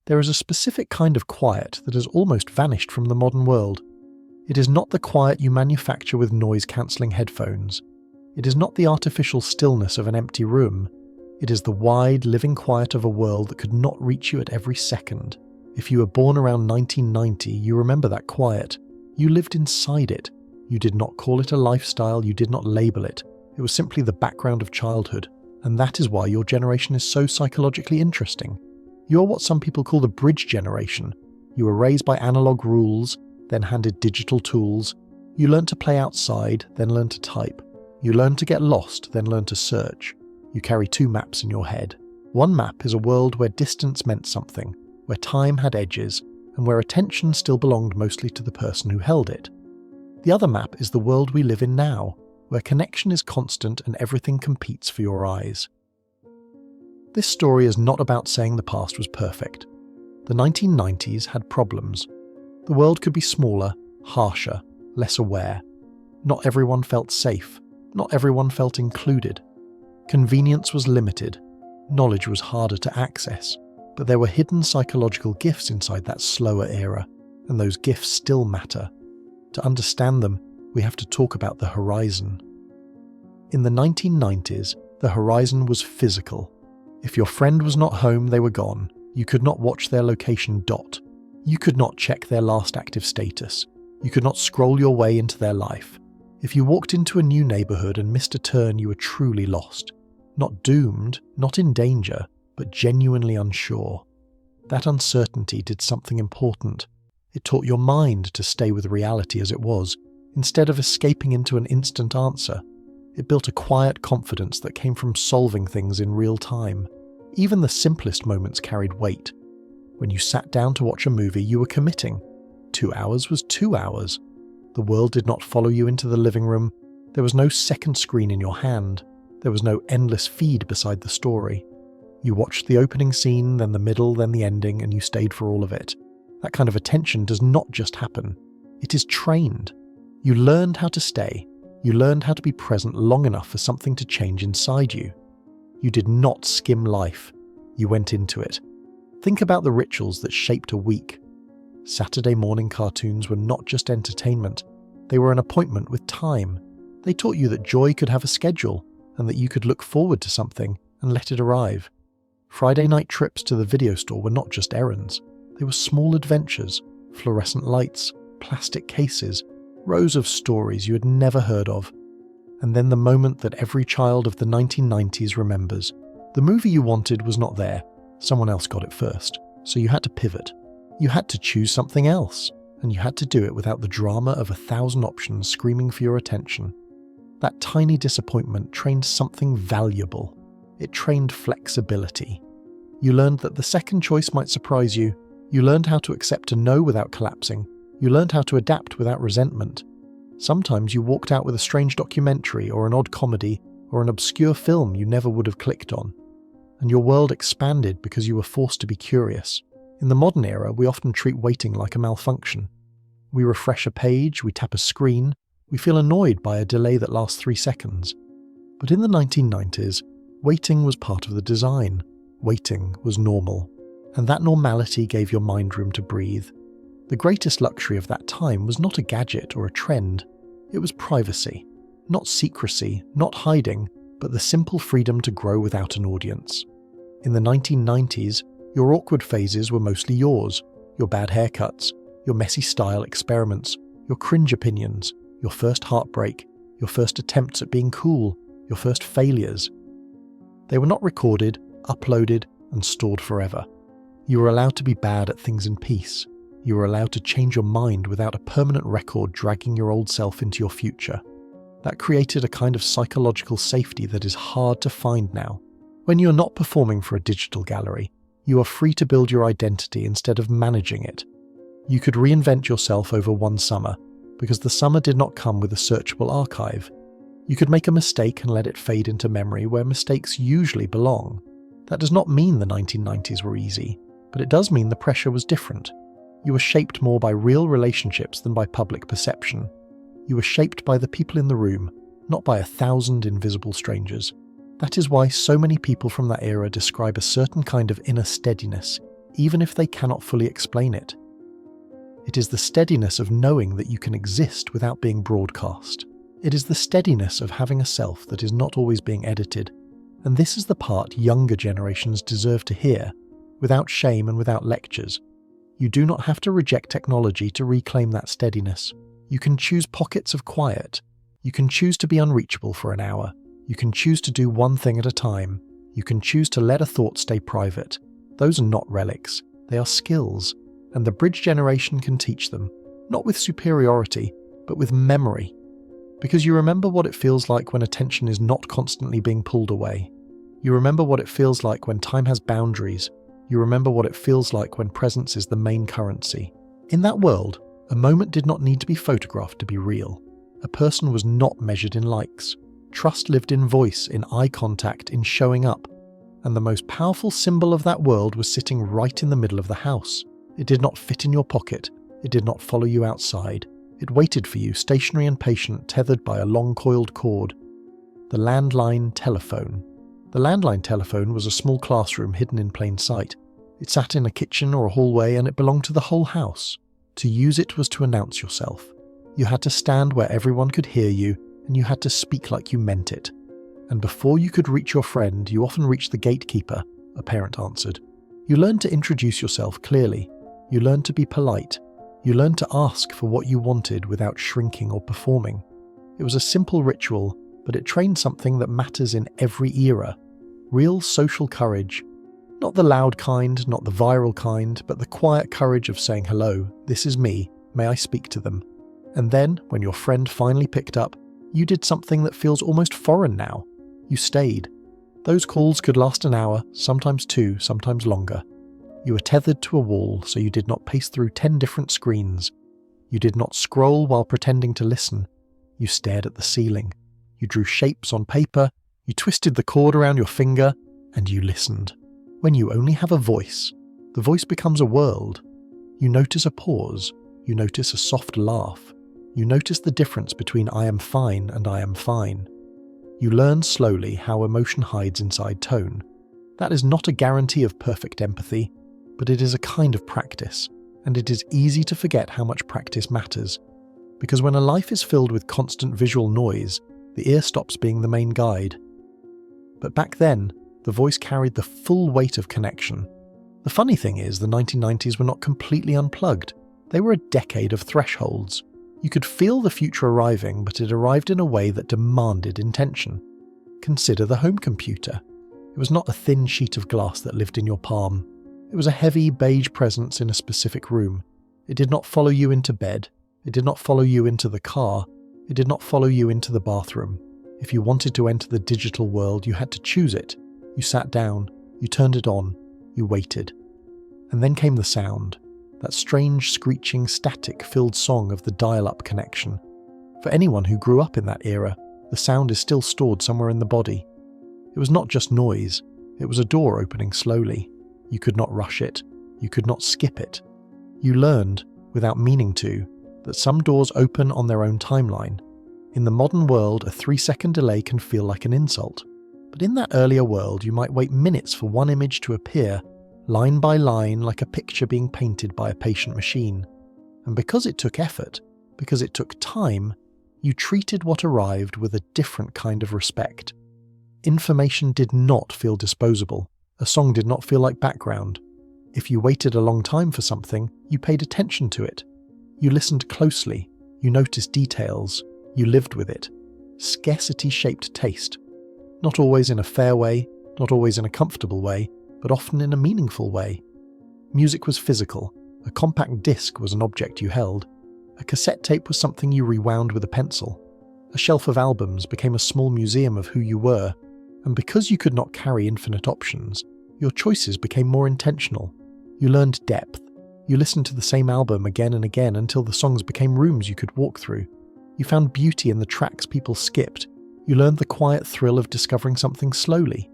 There is a specific kind of quiet that has almost vanished from the modern world. It is not the quiet you manufacture with noise-cancelling headphones. It is not the artificial stillness of an empty room. It is the wide, living quiet of a world that could not reach you at every second. If you were born around 1990, you remember that quiet. You lived inside it. You did not call it a lifestyle, you did not label it. It was simply the background of childhood, and that is why your generation is so psychologically interesting. You are what some people call the bridge generation. You were raised by analog rules, then handed digital tools. You learned to play outside, then learned to type. You learned to get lost, then learned to search. You carry two maps in your head. One map is a world where distance meant something, where time had edges, and where attention still belonged mostly to the person who held it. The other map is the world we live in now, where connection is constant and everything competes for your eyes. This story is not about saying the past was perfect. The 1990s had problems. The world could be smaller, harsher, less aware. Not everyone felt safe. Not everyone felt included. Convenience was limited. Knowledge was harder to access. But there were hidden psychological gifts inside that slower era, and those gifts still matter. To understand them, we have to talk about the horizon. In the 1990s, the horizon was physical. If your friend was not home, they were gone. You could not watch their location dot. You could not check their last active status. You could not scroll your way into their life. If you walked into a new neighborhood and missed a turn, you were truly lost. Not doomed, not in danger, but genuinely unsure. That uncertainty did something important. It taught your mind to stay with reality as it was, instead of escaping into an instant answer. It built a quiet confidence that came from solving things in real time. Even the simplest moments carried weight. When you sat down to watch a movie, you were committing. 2 hours was 2 hours. The world did not follow you into the living room. There was no second screen in your hand. There was no endless feed beside the story. You watched the opening scene, then the middle, then the ending, and you stayed for all of it. That kind of attention does not just happen. It is trained. You learned how to stay. You learned how to be present long enough for something to change inside you. You did not skim life. You went into it. Think about the rituals that shaped a week. Saturday morning cartoons were not just entertainment. They were an appointment with time. They taught you that joy could have a schedule, and that you could look forward to something and let it arrive. Friday night trips to the video store were not just errands. They were small adventures, fluorescent lights, plastic cases, rows of stories you had never heard of. And then the moment that every child of the 1990s remembers. The movie you wanted was not there. Someone else got it first. So you had to pivot. You had to choose something else. And you had to do it without the drama of 1,000 options screaming for your attention. That tiny disappointment trained something valuable. It trained flexibility. You learned that the second choice might surprise you. You learned how to accept a no without collapsing. You learned how to adapt without resentment. Sometimes you walked out with a strange documentary or an odd comedy or an obscure film you never would have clicked on. And your world expanded because you were forced to be curious. In the modern era, we often treat waiting like a malfunction. We refresh a page, we tap a screen, we feel annoyed by a delay that lasts 3 seconds. But in the 1990s, waiting was part of the design. Waiting was normal. And that normality gave your mind room to breathe. The greatest luxury of that time was not a gadget or a trend. It was privacy. Not secrecy, not hiding, but the simple freedom to grow without an audience. In the 1990s, your awkward phases were mostly yours. Your bad haircuts, your messy style experiments, your cringe opinions, your first heartbreak, your first attempts at being cool, your first failures. They were not recorded, uploaded, and stored forever. You were allowed to be bad at things in peace. You were allowed to change your mind without a permanent record dragging your old self into your future. That created a kind of psychological safety that is hard to find now. When you are not performing for a digital gallery, you are free to build your identity instead of managing it. You could reinvent yourself over one summer, because the summer did not come with a searchable archive. You could make a mistake and let it fade into memory where mistakes usually belong. That does not mean the 1990s were easy, but it does mean the pressure was different. You were shaped more by real relationships than by public perception. You were shaped by the people in the room, not by 1,000 invisible strangers. That is why so many people from that era describe a certain kind of inner steadiness, even if they cannot fully explain it. It is the steadiness of knowing that you can exist without being broadcast. It is the steadiness of having a self that is not always being edited. And this is the part younger generations deserve to hear, without shame and without lectures. You do not have to reject technology to reclaim that steadiness. You can choose pockets of quiet. You can choose to be unreachable for an hour. You can choose to do one thing at a time. You can choose to let a thought stay private. Those are not relics. They are skills. And the bridge generation can teach them, not with superiority, but with memory. Because you remember what it feels like when attention is not constantly being pulled away. You remember what it feels like when time has boundaries. You remember what it feels like when presence is the main currency. In that world, a moment did not need to be photographed to be real. A person was not measured in likes. Trust lived in voice, in eye contact, in showing up. And the most powerful symbol of that world was sitting right in the middle of the house. It did not fit in your pocket. It did not follow you outside. It waited for you, stationary and patient, tethered by a long coiled cord. The landline telephone. The landline telephone was a small classroom hidden in plain sight. It sat in a kitchen or a hallway, and it belonged to the whole house. To use it was to announce yourself. You had to stand where everyone could hear you, and you had to speak like you meant it. And before you could reach your friend, you often reached the gatekeeper, a parent answered. You learned to introduce yourself clearly. You learned to be polite. You learned to ask for what you wanted without shrinking or performing. It was a simple ritual, but it trained something that matters in every era. Real social courage. Not the loud kind, not the viral kind, but the quiet courage of saying, "Hello, this is me, may I speak to them?" And then, when your friend finally picked up, you did something that feels almost foreign now. You stayed. Those calls could last an hour, sometimes two, sometimes longer. You were tethered to a wall, so you did not pace through 10 different screens. You did not scroll while pretending to listen. You stared at the ceiling. You drew shapes on paper. You twisted the cord around your finger, and you listened. When you only have a voice, the voice becomes a world. You notice a pause. You notice a soft laugh. You notice the difference between "I am fine" and "I am fine." You learn slowly how emotion hides inside tone. That is not a guarantee of perfect empathy, but it is a kind of practice, and it is easy to forget how much practice matters. Because when a life is filled with constant visual noise, the ear stops being the main guide. But back then, the voice carried the full weight of connection. The funny thing is, the 1990s were not completely unplugged. They were a decade of thresholds. You could feel the future arriving, but it arrived in a way that demanded intention. Consider the home computer. It was not a thin sheet of glass that lived in your palm. It was a heavy beige presence in a specific room. It did not follow you into bed. It did not follow you into the car. It did not follow you into the bathroom. If you wanted to enter the digital world, you had to choose it. You sat down. You turned it on. You waited. And then came the sound. That strange, screeching, static-filled song of the dial-up connection. For anyone who grew up in that era, the sound is still stored somewhere in the body. It was not just noise. It was a door opening slowly. You could not rush it. You could not skip it. You learned, without meaning to, that some doors open on their own timeline. In the modern world, a 3-second delay can feel like an insult. But in that earlier world, you might wait minutes for one image to appear, line by line, like a picture being painted by a patient machine. And because it took effort, because it took time, you treated what arrived with a different kind of respect. Information did not feel disposable. A song did not feel like background. If you waited a long time for something, you paid attention to it. You listened closely. You noticed details. You lived with it. Scarcity shaped taste. Not always in a fair way, not always in a comfortable way, but often in a meaningful way. Music was physical. A compact disc was an object you held. A cassette tape was something you rewound with a pencil. A shelf of albums became a small museum of who you were, and because you could not carry infinite options, your choices became more intentional. You learned depth. You listened to the same album again and again until the songs became rooms you could walk through. You found beauty in the tracks people skipped. You learned the quiet thrill of discovering something slowly.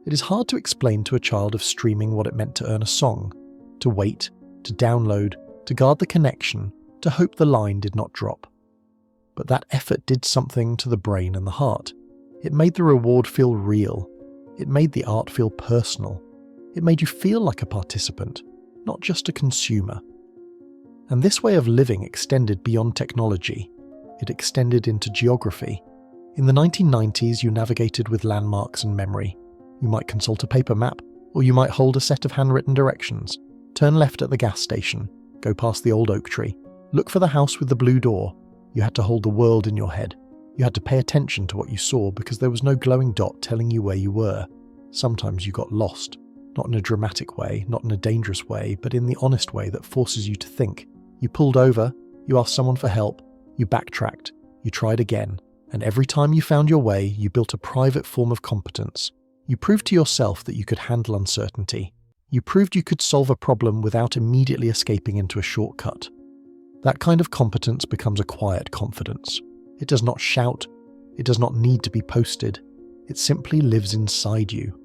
It is hard to explain to a child of streaming what it meant to earn a song, to wait, to download, to guard the connection, to hope the line did not drop. But that effort did something to the brain and the heart. It made the reward feel real. It made the art feel personal. It made you feel like a participant. not just a consumer. And this way of living extended beyond technology. It extended into geography. In the 1990s, you navigated with landmarks and memory. You might consult a paper map, or you might hold a set of handwritten directions. Turn left at the gas station, go past the old oak tree, look for the house with the blue door. You had to hold the world in your head. You had to pay attention to what you saw because there was no glowing dot telling you where you were. Sometimes you got lost, not in a dramatic way, not in a dangerous way, but in the honest way that forces you to think. You pulled over, you asked someone for help, you backtracked, you tried again, and every time you found your way, you built a private form of competence. You proved to yourself that you could handle uncertainty. You proved you could solve a problem without immediately escaping into a shortcut. That kind of competence becomes a quiet confidence. It does not shout. It does not need to be posted. It simply lives inside you.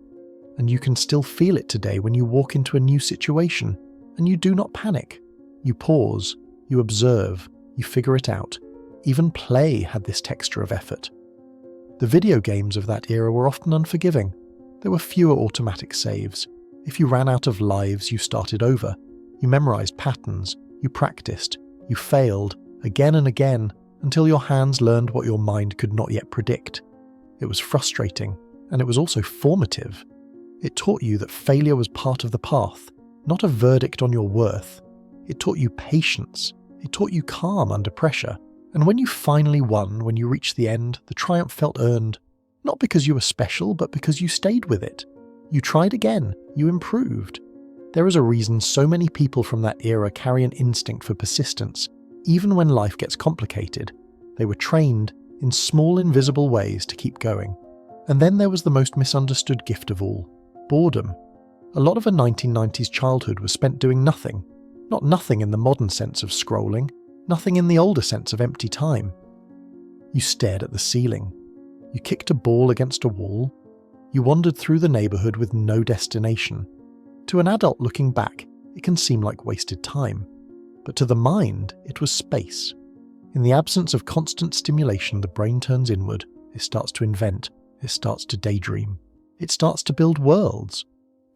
And you can still feel it today when you walk into a new situation, and you do not panic. You pause, you observe, you figure it out. Even play had this texture of effort. The video games of that era were often unforgiving. There were fewer automatic saves. If you ran out of lives, you started over. You memorized patterns, you practiced, you failed, again and again, until your hands learned what your mind could not yet predict. It was frustrating, and it was also formative. It taught you that failure was part of the path, not a verdict on your worth. It taught you patience. It taught you calm under pressure. And when you finally won, when you reached the end, the triumph felt earned, not because you were special, but because you stayed with it. You tried again. You improved. There is a reason so many people from that era carry an instinct for persistence, even when life gets complicated. They were trained in small, invisible ways to keep going. And then there was the most misunderstood gift of all, boredom. A lot of a 1990s childhood was spent doing nothing. Not nothing in the modern sense of scrolling, nothing in the older sense of empty time. You stared at the ceiling. You kicked a ball against a wall. You wandered through the neighborhood with no destination. To an adult looking back, it can seem like wasted time. But to the mind, it was space. In the absence of constant stimulation, the brain turns inward. It starts to invent. It starts to daydream. It starts to build worlds.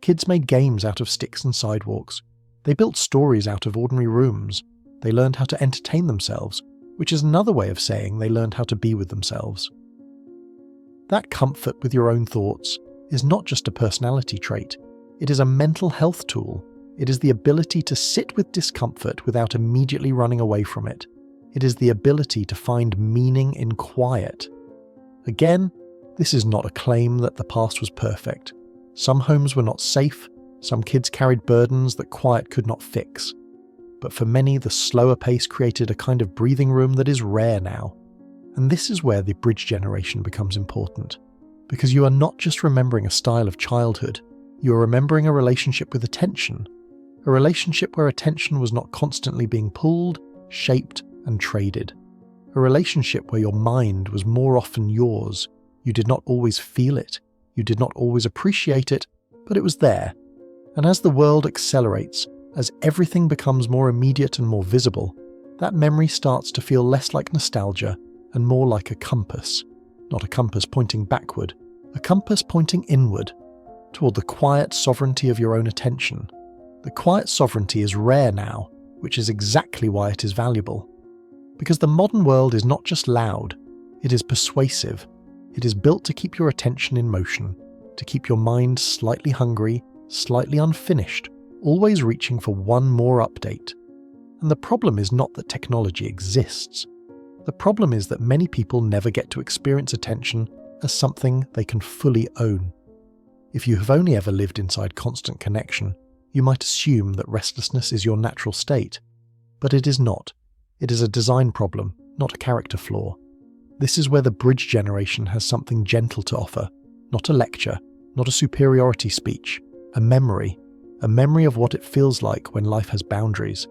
Kids made games out of sticks and sidewalks. They built stories out of ordinary rooms. They learned how to entertain themselves, which is another way of saying they learned how to be with themselves. That comfort with your own thoughts is not just a personality trait. It is a mental health tool. It is the ability to sit with discomfort without immediately running away from it. It is the ability to find meaning in quiet. Again, this is not a claim that the past was perfect. Some homes were not safe. Some kids carried burdens that quiet could not fix. But for many, the slower pace created a kind of breathing room that is rare now. And this is where the bridge generation becomes important. Because you are not just remembering a style of childhood, you are remembering a relationship with attention. A relationship where attention was not constantly being pulled, shaped, and traded. A relationship where your mind was more often yours. You did not always feel it. You did not always appreciate it, but it was there. And as the world accelerates, as everything becomes more immediate and more visible, that memory starts to feel less like nostalgia and more like a compass. Not a compass pointing backward, a compass pointing inward, toward the quiet sovereignty of your own attention. The quiet sovereignty is rare now, which is exactly why it is valuable. Because the modern world is not just loud, it is persuasive. It is built to keep your attention in motion, to keep your mind slightly hungry, slightly unfinished, always reaching for one more update. And the problem is not that technology exists. The problem is that many people never get to experience attention as something they can fully own. If you have only ever lived inside constant connection, you might assume that restlessness is your natural state. But it is not. It is a design problem, not a character flaw. This is where the bridge generation has something gentle to offer, not a lecture, not a superiority speech, a memory of what it feels like when life has boundaries.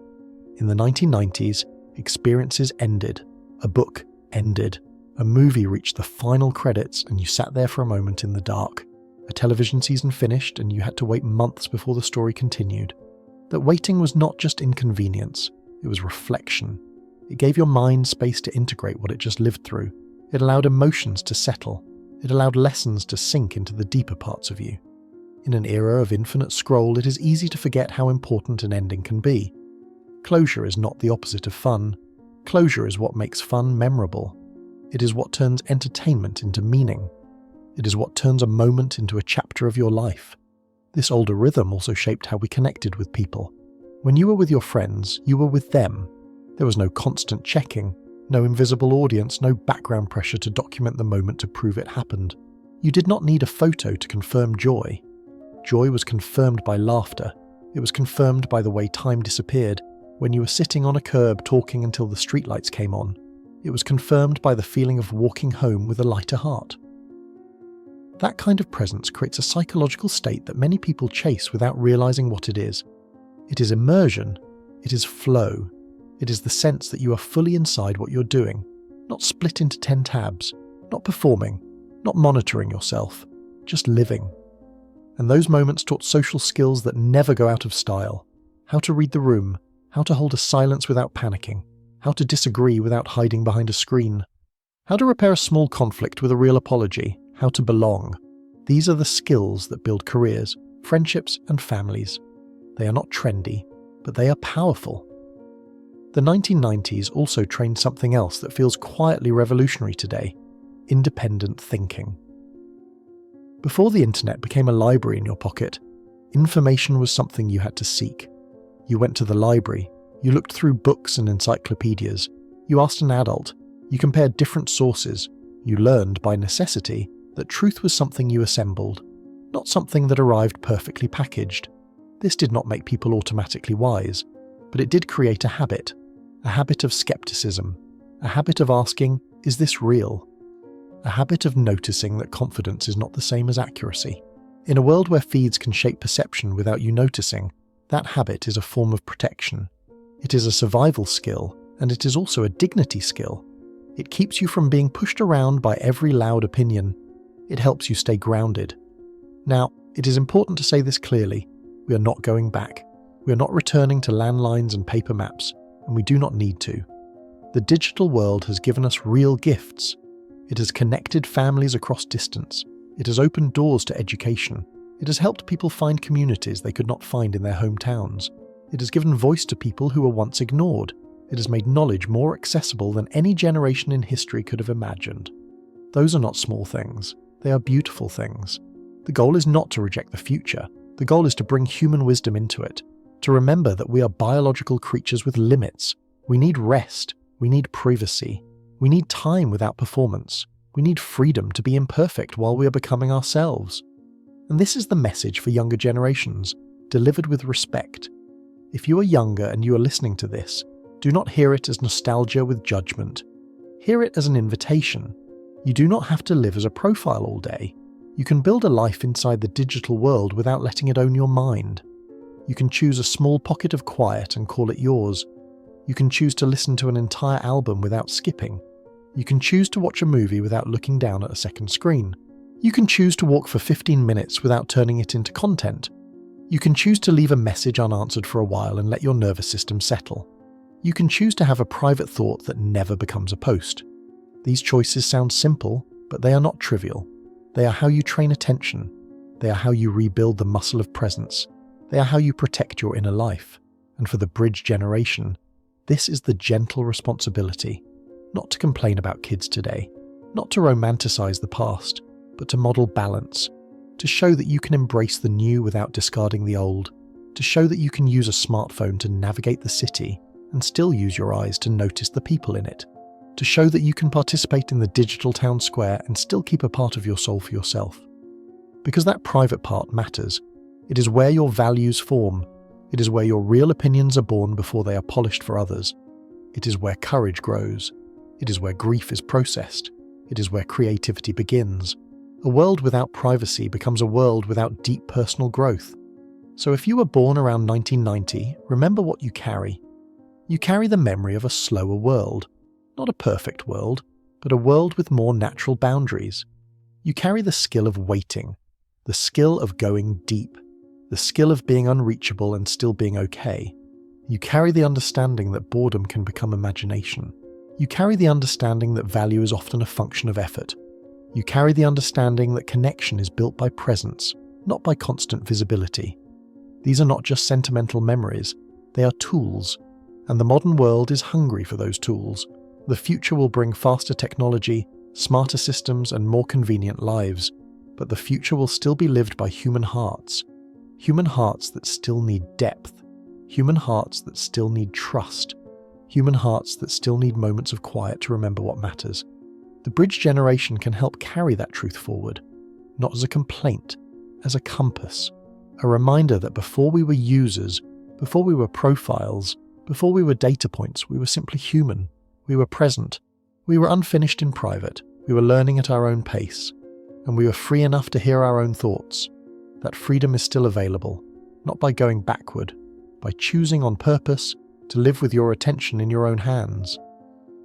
In the 1990s, experiences ended, a book ended, a movie reached the final credits and you sat there for a moment in the dark. A television season finished and you had to wait months before the story continued. That waiting was not just inconvenience, it was reflection. It gave your mind space to integrate what it just lived through. It allowed emotions to settle. It allowed lessons to sink into the deeper parts of you. In an era of infinite scroll, it is easy to forget how important an ending can be. Closure is not the opposite of fun. Closure is what makes fun memorable. It is what turns entertainment into meaning. It is what turns a moment into a chapter of your life. This older rhythm also shaped how we connected with people. When you were with your friends, you were with them. There was no constant checking, no invisible audience, no background pressure to document the moment to prove it happened. You did not need a photo to confirm joy. Joy was confirmed by laughter. It was confirmed by the way time disappeared, when you were sitting on a curb talking until the streetlights came on. It was confirmed by the feeling of walking home with a lighter heart. That kind of presence creates a psychological state that many people chase without realizing what it is. It is immersion. It is flow. It is the sense that you are fully inside what you're doing, not split into 10 tabs, not performing, not monitoring yourself, just living. And those moments taught social skills that never go out of style. How to read the room, how to hold a silence without panicking, how to disagree without hiding behind a screen, how to repair a small conflict with a real apology, how to belong. These are the skills that build careers, friendships, and families. They are not trendy, but they are powerful. The 1990s also trained something else that feels quietly revolutionary today: independent thinking. Before the internet became a library in your pocket, information was something you had to seek. You went to the library, you looked through books and encyclopedias, you asked an adult, you compared different sources, you learned by necessity that truth was something you assembled, not something that arrived perfectly packaged. This did not make people automatically wise, but it did create a habit of skepticism, a habit of asking, is this real? A habit of noticing that confidence is not the same as accuracy. In a world where feeds can shape perception without you noticing, that habit is a form of protection. It is a survival skill, and it is also a dignity skill. It keeps you from being pushed around by every loud opinion. It helps you stay grounded. Now, it is important to say this clearly. We are not going back. We are not returning to landlines and paper maps, and we do not need to. The digital world has given us real gifts. It has connected families across distance. It has opened doors to education. It has helped people find communities they could not find in their hometowns. It has given voice to people who were once ignored. It has made knowledge more accessible than any generation in history could have imagined. Those are not small things. They are beautiful things. The goal is not to reject the future. The goal is to bring human wisdom into it, to remember that we are biological creatures with limits. We need rest. We need privacy. We need time without performance. We need freedom to be imperfect while we are becoming ourselves. And this is the message for younger generations, delivered with respect. If you are younger and you are listening to this, do not hear it as nostalgia with judgment. Hear it as an invitation. You do not have to live as a profile all day. You can build a life inside the digital world without letting it own your mind. You can choose a small pocket of quiet and call it yours. You can choose to listen to an entire album without skipping. You can choose to watch a movie without looking down at a second screen. You can choose to walk for 15 minutes without turning it into content. You can choose to leave a message unanswered for a while and let your nervous system settle. You can choose to have a private thought that never becomes a post. These choices sound simple, but they are not trivial. They are how you train attention. They are how you rebuild the muscle of presence. They are how you protect your inner life. And for the bridge generation, this is the gentle responsibility, not to complain about kids today, not to romanticize the past, but to model balance, to show that you can embrace the new without discarding the old, to show that you can use a smartphone to navigate the city and still use your eyes to notice the people in it, to show that you can participate in the digital town square and still keep a part of your soul for yourself. Because that private part matters. It is where your values form. It is where your real opinions are born before they are polished for others. It is where courage grows. It is where grief is processed. It is where creativity begins. A world without privacy becomes a world without deep personal growth. So if you were born around 1990, remember what you carry. You carry the memory of a slower world. Not a perfect world, but a world with more natural boundaries. You carry the skill of waiting, the skill of going deep, the skill of being unreachable and still being okay. You carry the understanding that boredom can become imagination. You carry the understanding that value is often a function of effort. You carry the understanding that connection is built by presence, not by constant visibility. These are not just sentimental memories, they are tools, and the modern world is hungry for those tools. The future will bring faster technology, smarter systems, and more convenient lives, but the future will still be lived by human hearts that still need depth, human hearts that still need trust, human hearts that still need moments of quiet to remember what matters. The bridge generation can help carry that truth forward, not as a complaint, as a compass, a reminder that before we were users, before we were profiles, before we were data points, we were simply human. We were present. We were unfinished in private. We were learning at our own pace. And we were free enough to hear our own thoughts. That freedom is still available, not by going backward, by choosing on purpose to live with your attention in your own hands.